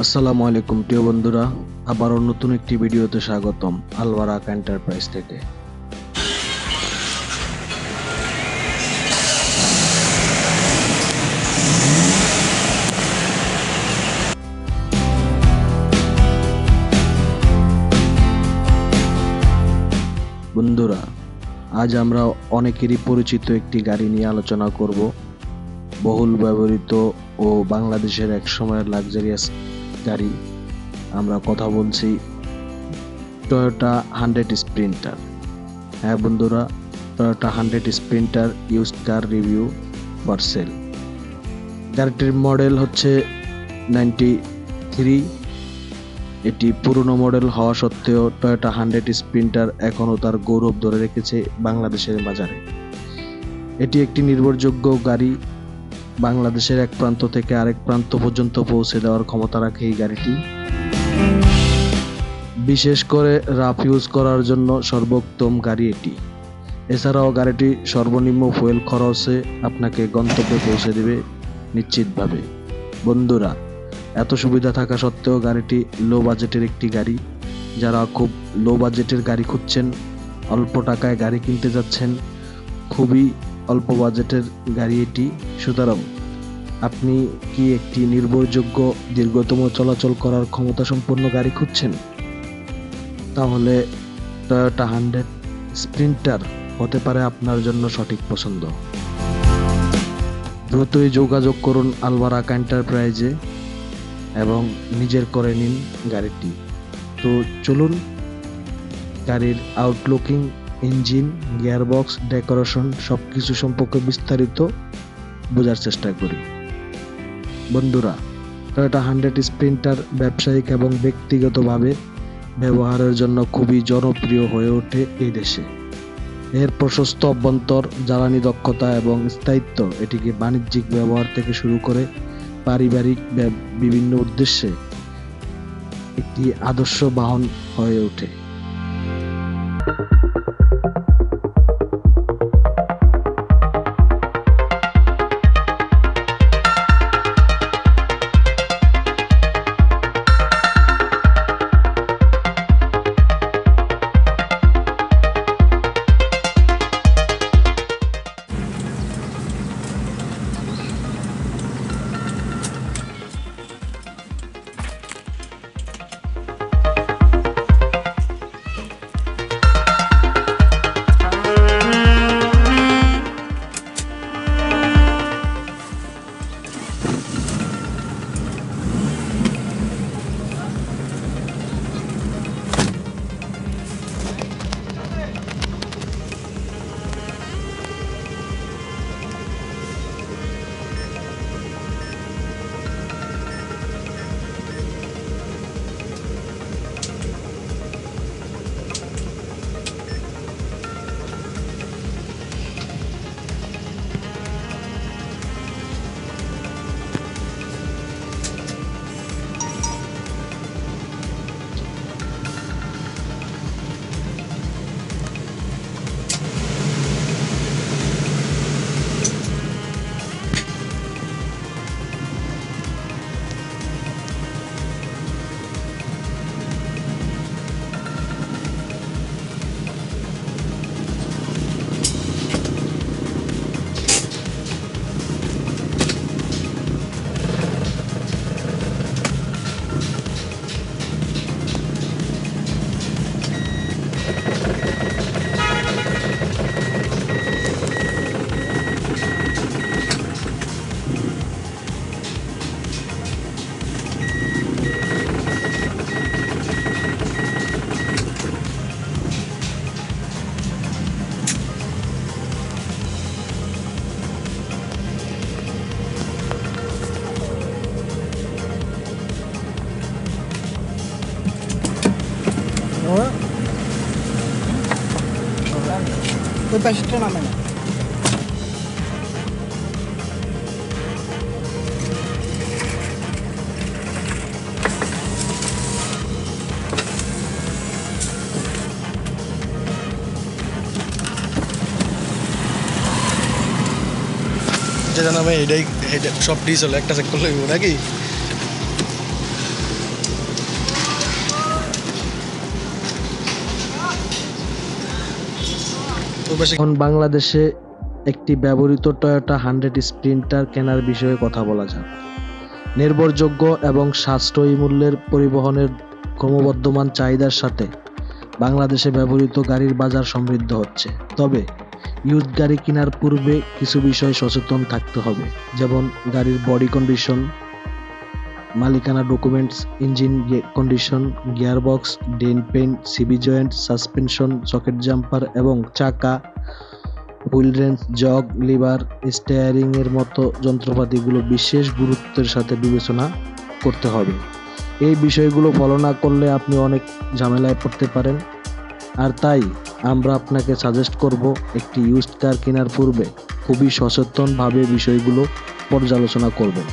আসসালামু আলাইকুম প্রিয় বন্ধুরা, আবারও নতুন একটি ভিডিওতে স্বাগতম আলবারাক এন্টারপ্রাইজ থেকে। বন্ধুরা, আজ আমরা অনেকেরই পরিচিত একটি গাড়ি নিয়ে আলোচনা করব। বহুল ব্যবহৃত ও বাংলাদেশের এক সময়ের লাক্সারিয়াস গাড়ি। আমরা কথা বলছি টয়োটা 100 স্প্রিন্টার। হ্যাঁ বন্ধুরা, Toyota 100 Sprinter used car review for sale. গাড়িটির মডেল হচ্ছে 93। এটি পুরনো মডেল হওয়া সত্ত্বেও টয়োটা 100 স্প্রিন্টার এখনও তার গৌরব ধরে রেখেছে বাংলাদেশের বাজারে। এটি একটি নির্ভরযোগ্য গাড়ি। বাংলাদেশের এক প্রান্ত থেকে আরেক প্রান্ত পর্যন্ত পৌঁছে দেওয়ার ক্ষমতা রাখে এই গাড়িটি। বিশেষ করে রাফ ইউজ করার জন্য সর্বোত্তম গাড়ি এটি। এছাড়াও গাড়িটি সর্বনিম্ন ফুয়েল খরচে আপনাকে গন্তব্যে পৌঁছে দেবে নিশ্চিতভাবে। বন্ধুরা, এত সুবিধা থাকা সত্ত্বেও গাড়িটি লো বাজেটের একটি গাড়ি। যারা খুব লো বাজেটের গাড়ি খুঁজছেন, অল্প টাকায় গাড়ি কিনতে যাচ্ছেন, খুবই অল্প বাজেটের গাড়ি এটি। সুতরাং আপনি কি একটি নির্ভরযোগ্য দীর্ঘতম চলাচল করার ক্ষমতা সম্পন্ন গাড়ি খুঁজছেন? তাহলে টয়োটা 100 স্প্রিন্টার হতে পারে আপনার জন্য সঠিক পছন্দ। দ্রুতই যোগাযোগ করুন আলবারাক এন্টারপ্রাইজে এবং নিজের করে নিন গাড়িটি। তো চলুন গাড়ির আউটলুকিং, ইঞ্জিন, গিয়ারবক্স, ডেকোরেশন সবকিছু সম্পর্কে বিস্তারিত বোঝার চেষ্টা করি। বন্ধুরা, টয়োটা 100 স্প্রিন্টার ব্যবসায়িক এবং ব্যক্তিগতভাবে ব্যবহারের জন্য খুবই জনপ্রিয় হয়ে ওঠে এই দেশে। এর প্রশস্ত অভ্যন্তর, জ্বালানি দক্ষতা এবং স্থায়িত্ব এটিকে বাণিজ্যিক ব্যবহার থেকে শুরু করে পারিবারিক বিভিন্ন উদ্দেশ্যে একটি আদর্শ বাহন হয়ে ওঠে। ওই পাশেরটা নামে না। যেটা নামে এটাই সব ডিস হলো একটা চেক করলে নাকি এখন বাংলাদেশে একটি ব্যবহৃত টয়োটা 100 স্প্রিন্টার কেনার বিষয়ে কথা বলা যাক। নির্ভরযোগ্য এবং সাশ্রয়ী মূল্যের পরিবহনের ক্রমবর্ধমান চাহিদার সাথে বাংলাদেশে ব্যবহৃত গাড়ির বাজার সমৃদ্ধ হচ্ছে। তবে ইউজড গাড়ি কেনার পূর্বে কিছু বিষয় সচেতন থাকতে হবে, যেমন গাড়ির বডি কন্ডিশন, মালিকানা documents, engine condition, gearbox, dent paint, CV joint, suspension, socket jumper এবং চাকা, হুইল রেঞ্জ, জগ, লিভার, স্টিয়ারিং এর মতো যন্ত্রপাতিগুলো বিশেষ গুরুত্বের সাথে বিবেচনা করতে হবে। এই বিষয়গুলো ফলো না করলে আপনি অনেক ঝামেলায় পড়তে পারেন। আর তাই আমরা আপনাকে সাজেস্ট করব, একটি ইউজড কার কেনার পূর্বে খুবই সচেতনভাবে বিষয়গুলো পর্যালোচনা করবেন।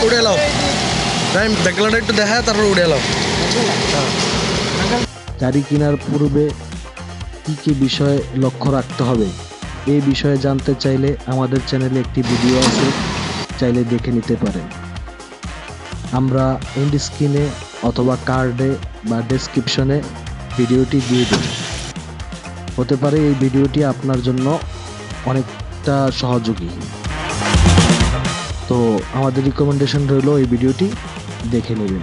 উড়ে এলাও, ব্যাকগ্রাউন্ডে একটু দেখা, তারপর উড়ে এলাও। গাড়ি কেনার পূর্বে কী কী বিষয় লক্ষ্য রাখতে হবে, এই বিষয়ে জানতে চাইলে আমাদের চ্যানেলে একটি ভিডিও আছে, চাইলে দেখে নিতে পারেন। আমরা এন্ড স্ক্রিনে অথবা কার্ডে বা ডেসক্রিপশনে ভিডিওটি দিয়ে দেব। হতে পারে এই ভিডিওটি আপনার জন্য অনেকটা সহযোগী। তো আমাদের রিকমেন্ডেশন রইল এই ভিডিওটি দেখে নেবেন।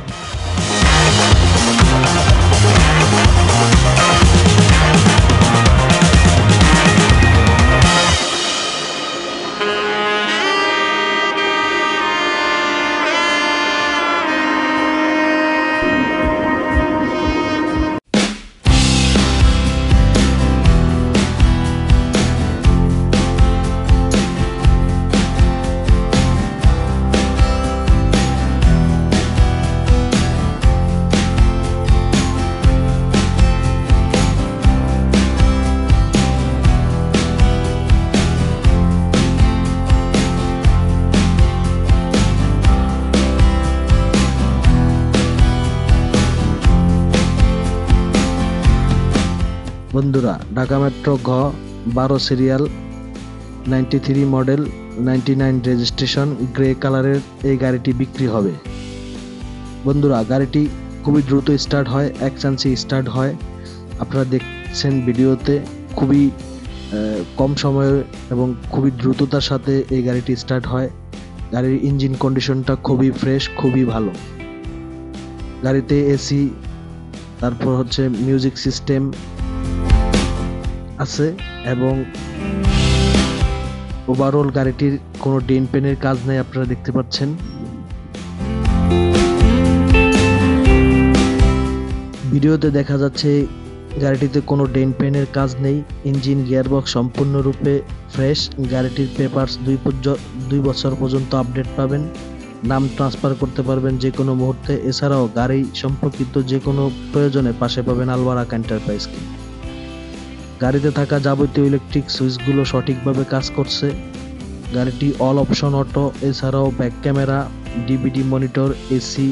বন্ধুরা, ঢাকা মেট্রো ঘ 12 সিরিয়াল 93 মডেল 99 রেজিস্ট্রেশন গ্রে কালারের এই গাড়িটি বিক্রি হবে। বন্ধুরা, গাড়িটি খুবই দ্রুত স্টার্ট হয়, এক চান্সে স্টার্ট হয়। আপনারা দেখছেন ভিডিওতে খুবই কম সময়ে এবং খুবই দ্রুততার সাথে এই গাড়িটি স্টার্ট হয়। গাড়ির ইঞ্জিন কন্ডিশনটা খুবই ফ্রেশ, খুবই ভালো। গাড়িতে এসি, তারপর হচ্ছে মিউজিক সিস্টেম আছে এবং ওভারঅল গাড়িটির কোনো ডেন্ট পেনের কাজ নেই, আপনারা দেখতে পাচ্ছেন। ভিডিওতে দেখা যাচ্ছে গাড়িটিতে কোনো ডেন্ট পেনের কাজ নেই। ইঞ্জিন, গিয়ারবক্স সম্পূর্ণরূপে ফ্রেশ। গাড়িটির পেপারস 2 বছর পর্যন্ত আপডেট পাবেন। নাম ট্রান্সফার করতে পারবেন যে কোনো মুহূর্তে। এছাড়াও গাড়ি সম্পর্কিত যে কোনো প্রয়োজনে পাশে পাবেন আলবারাক এন্টারপ্রাইজকে। গাড়িতে থাকা যাবতীয় ইলেকট্রিক সুইচগুলো সঠিকভাবে কাজ করছে। গাড়িটি অল অপশন অটো, এছাড়াও back camera, DVD monitor, AC,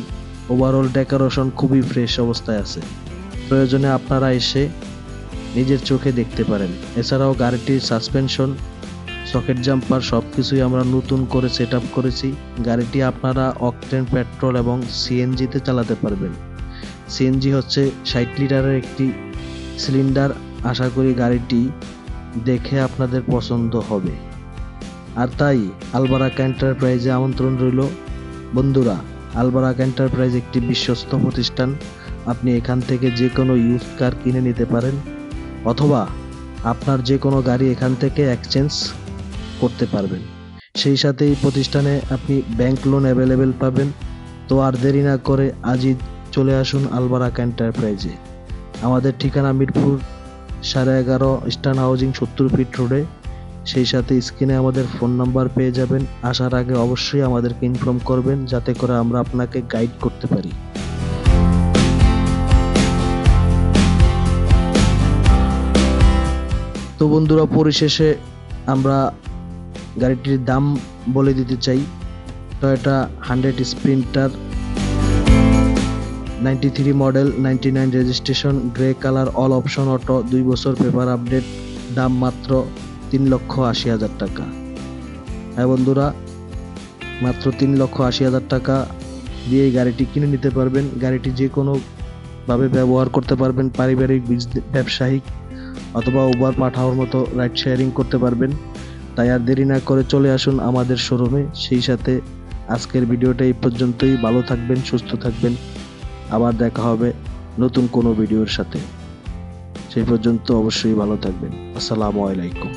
overall decoration খুবই ফ্রেশ অবস্থায় আছে। প্রয়োজনে আপনারা এসে নিজের চোখে দেখতে পারেন। এছাড়াও গাড়িটির সাসপেনশন, সকেট জাম্পার সব কিছুই আমরা নতুন করে সেট আপ করেছি। গাড়িটি আপনারা অকটেন পেট্রোল এবং সিএনজিতে চালাতে পারবেন। সিএনজি হচ্ছে 60 লিটারের একটি সিলিন্ডার। আশা করি গাড়িটি দেখে আপনাদের পছন্দ হবে। আর তাই আলবারাক এন্টারপ্রাইজে আমন্ত্রণ রইল। বন্ধুরা, আলবারাক এন্টারপ্রাইজ একটি বিশ্বস্ত প্রতিষ্ঠান। আপনি এখান থেকে যে কোনো ইউজড কার কিনে নিতে পারেন, অথবা আপনার যে কোনো গাড়ি এখান থেকে এক্সচেঞ্জ করতে পারবেন। সেই সাথে এই প্রতিষ্ঠানে আপনি ব্যাংক লোন অ্যাভেলেবেল পাবেন। তো আর দেরি না করে আজই চলে আসুন আলবারাক এন্টারপ্রাইজে। আমাদের ঠিকানা মিরপুর 11.5 ইস্টার্ন হাউজিং 70 ফিট রোডে। সেই সাথে স্ক্রিনে আমাদের ফোন নাম্বার পেয়ে যাবেন। আসার আগে অবশ্যই আমাদেরকে ইনফর্ম করবেন, যাতে করে আমরা আপনাকে গাইড করতে পারি। বন্ধুরা, পরিশেষে আমরা গাড়িটির দাম বলে দিতে চাই। Toyota 100 Sprinter 93 model, 99 registration, grey colour, all option auto, 2 বছর পেপার আপডেট, দাম মাত্র 3,80,000 টাকা। হ্যাঁ বন্ধুরা, মাত্র 3,80,000 টাকা দিয়ে এই গাড়িটি কিনে নিতে পারবেন। গাড়িটি যে কোনো ভাবে ব্যবহার করতে পারবেন, পারিবারিক, ব্যবসায়িক অথবা উবার পাঠাওয়ার মতো রাইড শেয়ারিং করতে পারবেন। তাই আর দেরি না করে চলে আসুন আমাদের শোরুমে। সেই সাথে আজকের ভিডিওটা এই পর্যন্তই। ভালো থাকবেন, সুস্থ থাকবেন। আবার দেখা হবে নতুন কোনো ভিডিওর সাথে। সেই পর্যন্ত অবশ্যই ভালো থাকবেন। আসসালামু আলাইকুম।